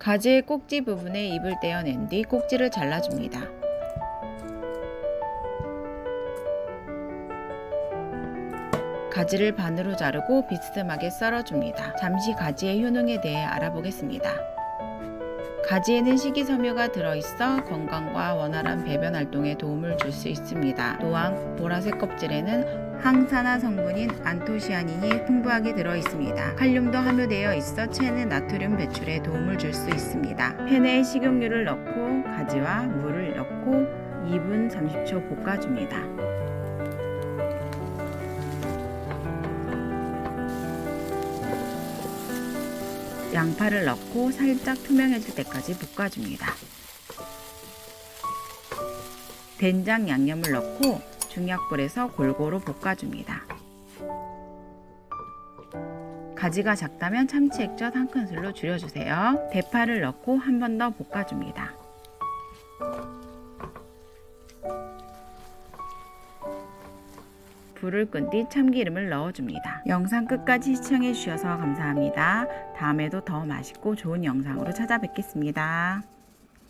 가지의 꼭지 부분에 잎을 떼어낸 뒤 꼭지를 잘라줍니다. 가지를 반으로 자르고 비스듬하게 썰어줍니다. 잠시 가지의 효능에 대해 알아보겠습니다. 가지에는 식이섬유가 들어있어 건강과 원활한 배변 활동에 도움을 줄 수 있습니다. 또한 보라색 껍질에는 항산화 성분인 안토시아닌이 풍부하게 들어있습니다. 칼륨도 함유되어 있어 체내 나트륨 배출에 도움을 줄 수 있습니다. 팬에 식용유를 넣고 가지와 물을 넣고 2분 30초 볶아줍니다. 양파를 넣고 살짝 투명해질 때까지 볶아줍니다. 된장 양념을 넣고 중약불에서 골고루 볶아줍니다. 가지가 작다면 참치 액젓 1큰술로 줄여주세요. 대파를 넣고 한 번 더 볶아줍니다. 불을 끈 뒤 참기름을 넣어줍니다. 영상 끝까지 시청해 주셔서 감사합니다. 다음에도 더 맛있고 좋은 영상으로 찾아뵙겠습니다.